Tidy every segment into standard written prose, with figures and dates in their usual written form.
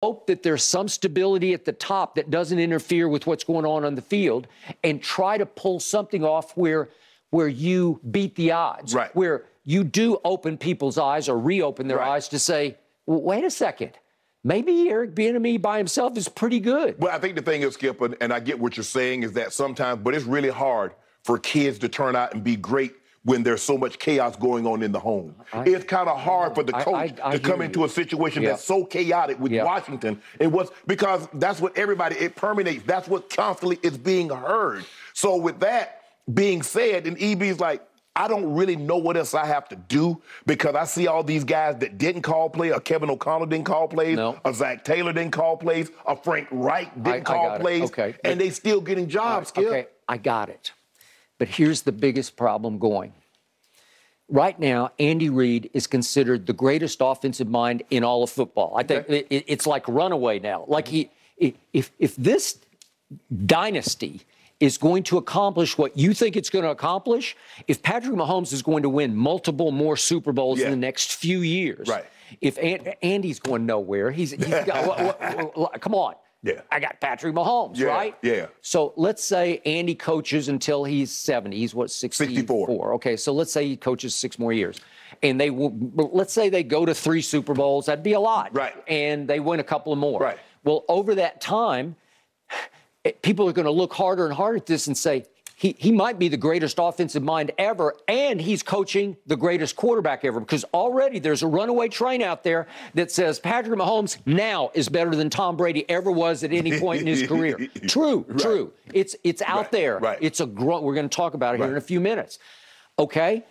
hope that there's some stability at the top that doesn't interfere with what's going on the field, and try to pull something off where you beat the odds, right, where you do open people's eyes or reopen their eyes to say, well, wait a second, maybe Eric Bieniemy by himself is pretty good. Well, I think the thing is, Skip, and I get what you're saying, is that sometimes, but it's really hard for kids to turn out and be great when there's so much chaos going on in the home. It's kind of hard for the coach to come into a situation that's so chaotic with Washington. Because that's what it permeates. That's what constantly is being heard. So with that being said, and EB's like, I don't really know what else I have to do, because I see all these guys that didn't call plays. A Kevin O'Connell didn't call plays. A Zach Taylor didn't call plays. A Frank Wright didn't call plays. And they still getting jobs, Skip. Okay, I got it. But here's the biggest problem going. Right now, Andy Reid is considered the greatest offensive mind in all of football. I think it's like runaway now. Like if this dynasty is going to accomplish what you think it's going to accomplish, if Patrick Mahomes is going to win multiple more Super Bowls in the next few years, if Andy's going nowhere, he's got, come on. I got Patrick Mahomes, right? So let's say Andy coaches until he's 70. He's what, 64? Okay, so let's say he coaches 6 more years. And let's say they go to 3 Super Bowls. That'd be a lot. And they win a couple of more. Well, over that time, people are going to look harder and harder at this and say, he might be the greatest offensive mind ever, and he's coaching the greatest quarterback ever, because already there's a runaway train out there that says Patrick Mahomes now is better than Tom Brady ever was at any point in his career. True. It's out there. It's we're going to talk about it here in a few minutes. Okay?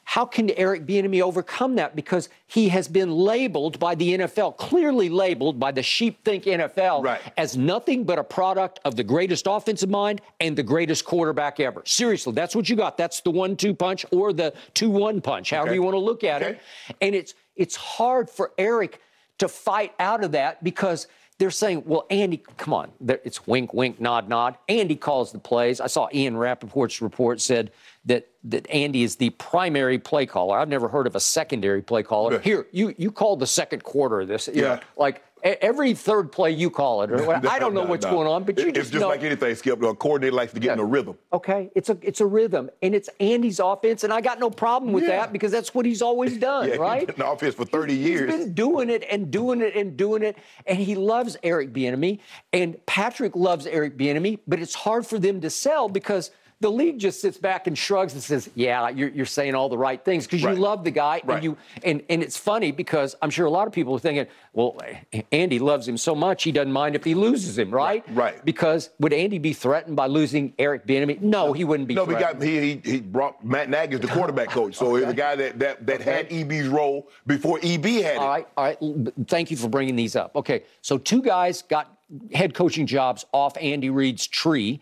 How can Eric Bieniemy overcome that? Because he has been labeled by the NFL, clearly labeled by the sheepthink NFL as nothing but a product of the greatest offensive mind and the greatest quarterback ever. Seriously, that's what you got. That's the 1-2 punch or the 2-1 punch, however you want to look at it. And it's hard for Eric to fight out of that, because they're saying, well, Andy, come on. It's wink, wink, nod, nod. Andy calls the plays. I saw Ian Rappaport's report said that Andy is the primary play caller. I've never heard of a secondary play caller. Here, you call the second quarter of this. You know, like every third play you call it. Or I don't know what's going on, but you it's just like anything, Skip. A coordinator likes to get in a rhythm. Okay, it's a rhythm, and it's Andy's offense, and I got no problem with that, because that's what he's always done, right? He's been in offense for 30 years. He's been doing it and doing it and doing it, and he loves Eric Bieniemy, and Patrick loves Eric Bieniemy, but it's hard for them to sell, because the league just sits back and shrugs and says, yeah, you're saying all the right things, because you love the guy. And it's funny, because I'm sure a lot of people are thinking, well, Andy loves him so much he doesn't mind if he loses him, right? Because would Andy be threatened by losing Eric Bieniemy? No, he wouldn't be threatened. He brought Matt Nagy as the quarterback coach. So he's a guy that had EB's role before EB had it. All right. Thank you for bringing these up. Okay, so 2 guys got head coaching jobs off Andy Reid's tree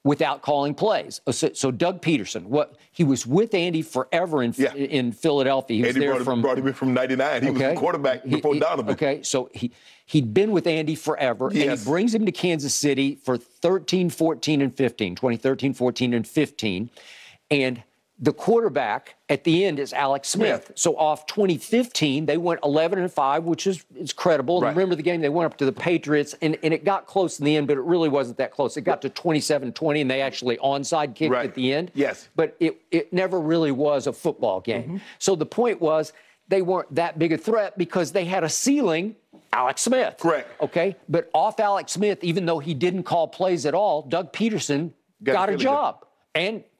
without calling plays. So Doug Peterson, he was with Andy forever in Philadelphia. He was Andy there brought him in from 99. He was the quarterback before Donovan. Okay, so he'd been with Andy forever, and he brings him to Kansas City for 13, 14, and 15, 2013, 14, and 15. And the quarterback at the end is Alex Smith. So off 2015, they went 11-5, which is credible. And remember the game, they went up to the Patriots, and it got close in the end, but it really wasn't that close. It got to 27-20, and they actually onside kicked at the end. But it never really was a football game. So the point was, they weren't that big a threat because they had a ceiling, Alex Smith. Okay? But off Alex Smith, even though he didn't call plays at all, Doug Peterson got a job.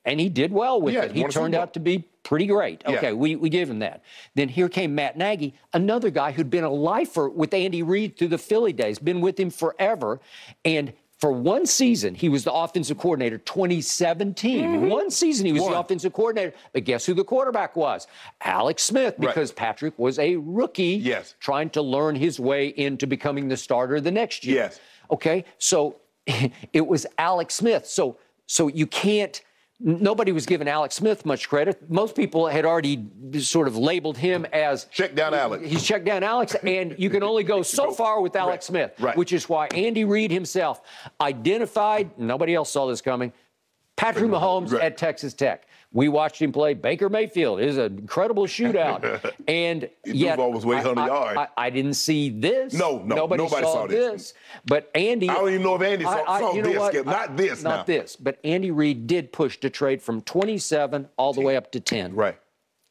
And he did well with it. He turned out to be pretty great. Okay, we give him that. Then here came Matt Nagy, another guy who'd been a lifer with Andy Reid through the Philly days, been with him forever. And for one season, he was the offensive coordinator, 2017. One season he was the offensive coordinator. But guess who the quarterback was? Alex Smith, because Patrick was a rookie trying to learn his way into becoming the starter the next year. Okay, so it was Alex Smith. So you can't... Nobody was giving Alex Smith much credit. Most people had already sort of labeled him as... Check down Alex. He's checked down Alex, and you can only go so far with Alex Smith, which is why Andy Reid himself identified, nobody else saw this coming, Patrick Mahomes at Texas Tech. We watched him play Baker Mayfield. It was an incredible shootout. And yet, was way 100 yards. I didn't see this. Nobody saw this. But Andy, I don't even know if Andy saw this, Skip. Not this. Not this. But Andy Reid did push Detroit from 27 all the way up to 10. Right.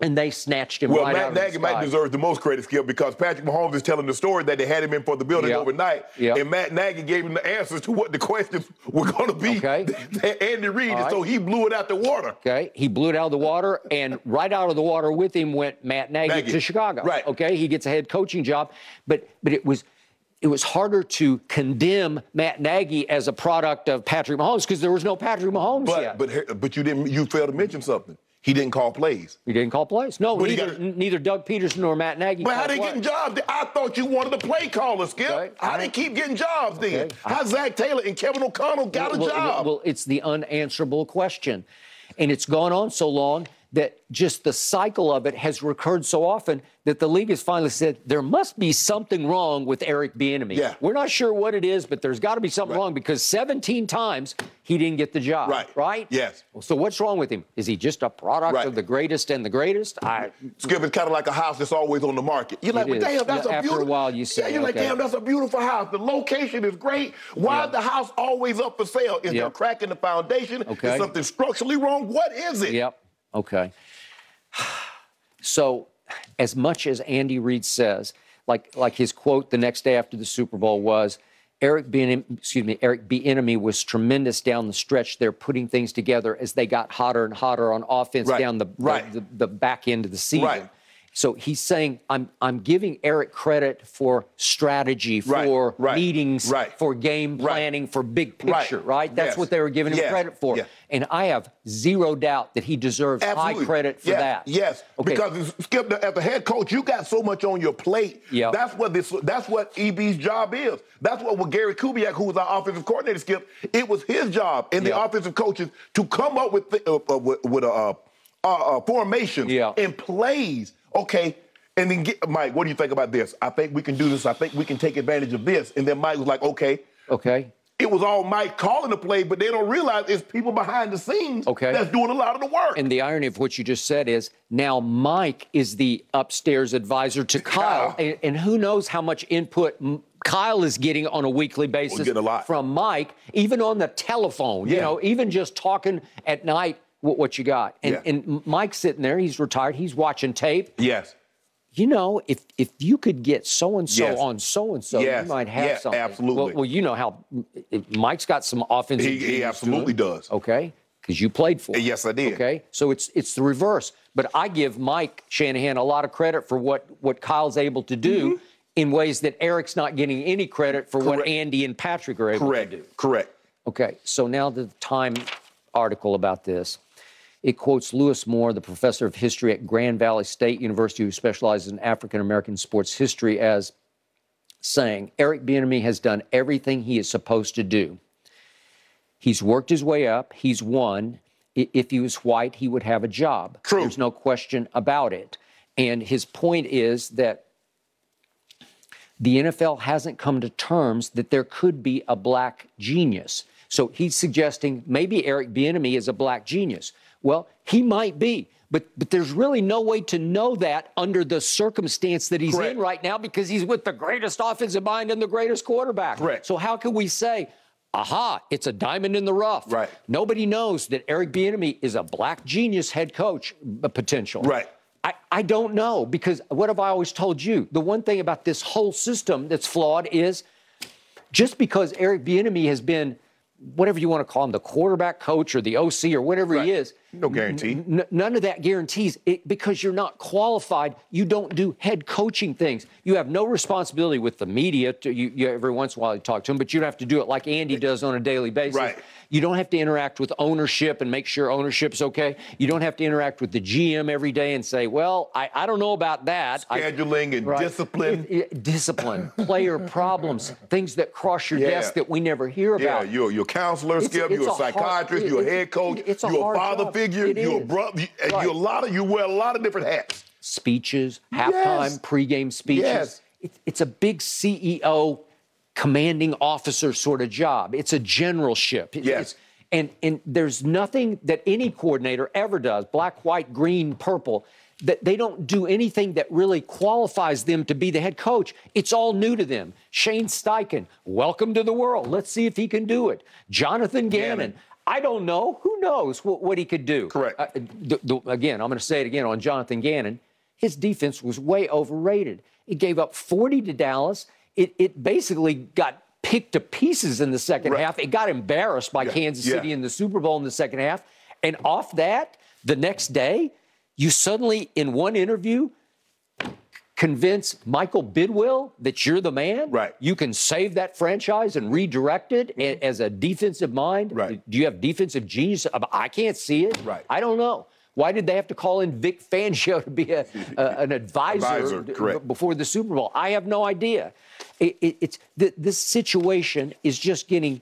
And they snatched him right out of the sky. Matt Nagy might deserve the most credit, Skip, because Patrick Mahomes is telling the story that they had him in for the building overnight. And Matt Nagy gave him the answers to what the questions were going to be. Okay. Andy Reid, so he blew it out the water. Okay. He blew it out of the water, and right out of the water with him went Matt Nagy to Chicago. Right. Okay. He gets a head coaching job. But it was harder to condemn Matt Nagy as a product of Patrick Mahomes because there was no Patrick Mahomes yet. But you failed to mention something. He didn't call plays. He didn't call plays. No, neither Doug Peterson nor Matt Nagy. But how they getting jobs? I thought you wanted a play caller, Skip. Okay. How they keep getting jobs then? How Zach Taylor and Kevin O'Connell got a job? Well, it's the unanswerable question. And it's gone on so long that just the cycle of it has recurred so often that the league has finally said there must be something wrong with Eric Bieniemy. Yeah. We're not sure what it is, but there's got to be something wrong because 17 times he didn't get the job. Right? Yes. So what's wrong with him? Is he just a product of the greatest and the greatest? Skip, it's kind of like a house that's always on the market. You're like, well, damn, that's a beautiful. After a while, you say, you're like, damn, that's a beautiful house. The location is great. Why is the house always up for sale? Is there a crack in the foundation? Is something structurally wrong? What is it? Yep. Okay. So, as much as Andy Reid says, like his quote the next day after the Super Bowl was, Eric Bieniemy was tremendous down the stretch there, putting things together as they got hotter and hotter on offense down the back end of the season. Right. So he's saying, I'm giving Eric credit for strategy, for meetings, for game planning, for big picture, right? That's what they were giving him credit for. And I have zero doubt that he deserves high credit for that. Yes, because Skip, as a head coach, you got so much on your plate. That's what EB's job is. That's what Gary Kubiak, who was our offensive coordinator, Skip, it was his job and the offensive coaches to come up with formations and plays. Okay, and then Mike, what do you think about this? I think we can do this. I think we can take advantage of this. And then Mike was like, okay. It was all Mike calling the play, but they don't realize it's people behind the scenes that's doing a lot of the work. And the irony of what you just said is now Mike is the upstairs advisor to Kyle. And who knows how much input Kyle is getting on a weekly basis from Mike, even on the telephone, you know, even just talking at night. What you got. And Mike's sitting there, he's retired, he's watching tape. Yes. You know, if you could get so-and-so on so-and-so, you might have something. Absolutely. Well, you know how Mike's got some offensive He absolutely does. Okay, because you played for him. Yes, I did. Okay, so it's the reverse. But I give Mike Shanahan a lot of credit for what Kyle's able to do in ways that Eric's not getting any credit for what Andy and Patrick are able to do. Correct. Okay, so now the Time article about this. It quotes Lewis Moore, the professor of history at Grand Valley State University who specializes in African-American sports history, as saying, Eric Bieniemy has done everything he is supposed to do. He's worked his way up. He's won. If he was white, he would have a job. True. There's no question about it. And his point is that the NFL hasn't come to terms that there could be a black genius. So he's suggesting maybe Eric Bieniemy is a black genius. Well, he might be, but there's really no way to know that under the circumstance that he's in right now because he's with the greatest offensive mind and the greatest quarterback. So how can we say, aha, it's a diamond in the rough? Nobody knows that Eric Bieniemy is a black genius head coach potential. I don't know, because what have I always told you? The one thing about this whole system that's flawed is just because Eric Bieniemy has been whatever you want to call him, the quarterback coach or the OC or whatever he is. No guarantee. None of that guarantees it, because you're not qualified. You don't do head coaching things. You have no responsibility with the media. You every once in a while you talk to them, but you don't have to do it like Andy does on a daily basis. You don't have to interact with ownership and make sure ownership's okay. You don't have to interact with the GM every day and say, well, I don't know about that. Scheduling and discipline. Discipline, player problems, things that cross your desk that we never hear about. You're a counselor, Skip. You're a psychiatrist. You're a head coach. You're a father figure. You're a brother. You wear a lot of different hats. Speeches, halftime, pregame speeches. It's a big CEO commanding officer sort of job. It's a generalship. And there's nothing that any coordinator ever does, black, white, green, purple, that they don't do anything that really qualifies them to be the head coach. It's all new to them. Shane Steichen, welcome to the world. Let's see if he can do it. Jonathan Gannon. I don't know. Who knows what he could do? Correct. Again, I'm going to say it again on Jonathan Gannon. His defense was way overrated. It gave up 40 to Dallas. It basically got picked to pieces in the second half. It got embarrassed by Kansas City in the Super Bowl in the second half. And off that, the next day, you suddenly, in one interview, convince Michael Bidwill that you're the man. Right. You can save that franchise and redirect it as a defensive mind. Right. Do you have defensive genius? I can't see it. Right. I don't know. Why did they have to call in Vic Fangio to be an advisor before the Super Bowl? I have no idea. This situation is just getting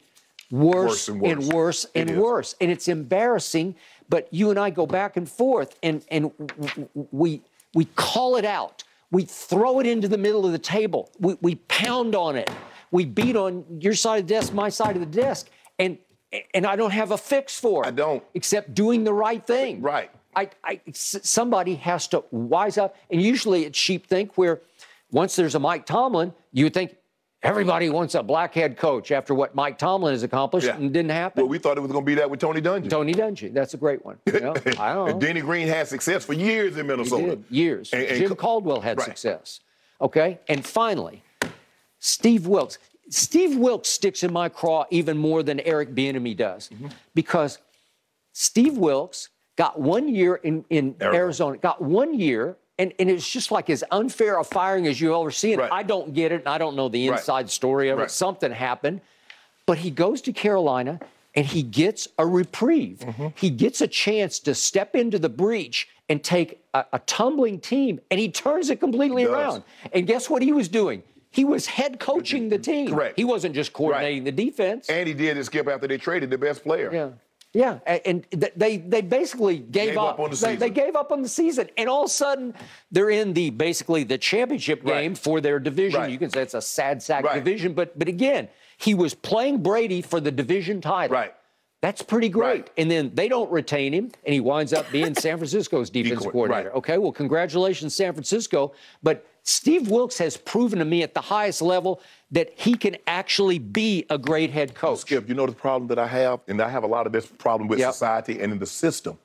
worse and worse and worse. And it's embarrassing, but you and I go back and forth, and we call it out. We throw it into the middle of the table. We pound on it. We beat on your side of the desk, my side of the desk, and I don't have a fix for it. I don't. Except doing the right thing. Right. Somebody has to wise up, and usually it's sheepthink, where once there's a Mike Tomlin, you would think everybody wants a black head coach after what Mike Tomlin has accomplished, and it didn't happen. Well, we thought it was going to be that with Tony Dungy. Tony Dungy, that's a great one. You know, I don't know. And Denny Green had success for years in Minnesota. He did, years. And Jim Caldwell had success. Okay, and finally, Steve Wilks. Steve Wilks sticks in my craw even more than Eric Bieniemy does, because Steve Wilks got 1 year in Arizona, got 1 year, and it's just like as unfair a firing as you've ever seen. I don't get it, and I don't know the inside story of it. Something happened. But he goes to Carolina, and he gets a reprieve. He gets a chance to step into the breach and take a tumbling team, and he turns it completely around. And guess what he was doing? He was head coaching the team. He wasn't just coordinating the defense. And he did it, Skip, after they traded the best player. Yeah, and they basically gave up on the season. They gave up on the season, and all of a sudden they're in basically the championship game for their division. You can say it's a sad sack division, but again, he was playing Brady for the division title. That's pretty great. And then they don't retain him, and he winds up being San Francisco's defensive coordinator. Okay, well, congratulations, San Francisco. But Steve Wilks has proven to me at the highest level that he can actually be a great head coach. Skip, you know the problem that I have? And I have a lot of this problem with society and in the system.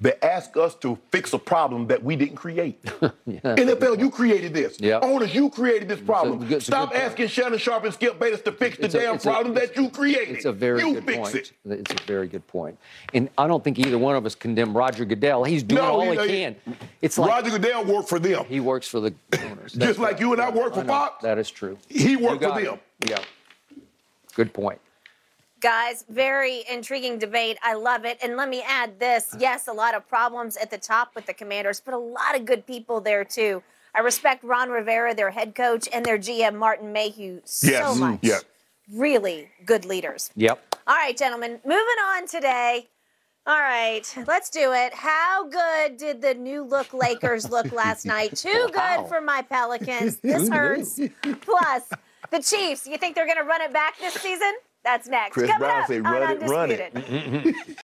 They ask us to fix a problem that we didn't create. NFL, you created this. Owners, you created this problem. Stop asking Shannon Sharp and Skip Bayless to fix the damn problem that you created. It's a very good point. It's a very good point. And I don't think either one of us condemn Roger Goodell. He's doing all he can. It's like Roger Goodell worked for them. He works for the owners. Just like you and I work for Fox. That is true. He worked for them. Yeah. Good point. Guys, very intriguing debate. I love it. And let me add this. Yes, a lot of problems at the top with the Commanders, but a lot of good people there, too. I respect Ron Rivera, their head coach, and their GM, Martin Mayhew, so much. Really good leaders. Yep. All right, gentlemen, moving on today. All right, let's do it. How good did the new look Lakers look last night? Too good for my Pelicans. This hurts. Plus, the Chiefs, you think they're going to run it back this season? That's next. Chris Coming Brown up said, on run it, Undisputed. run it.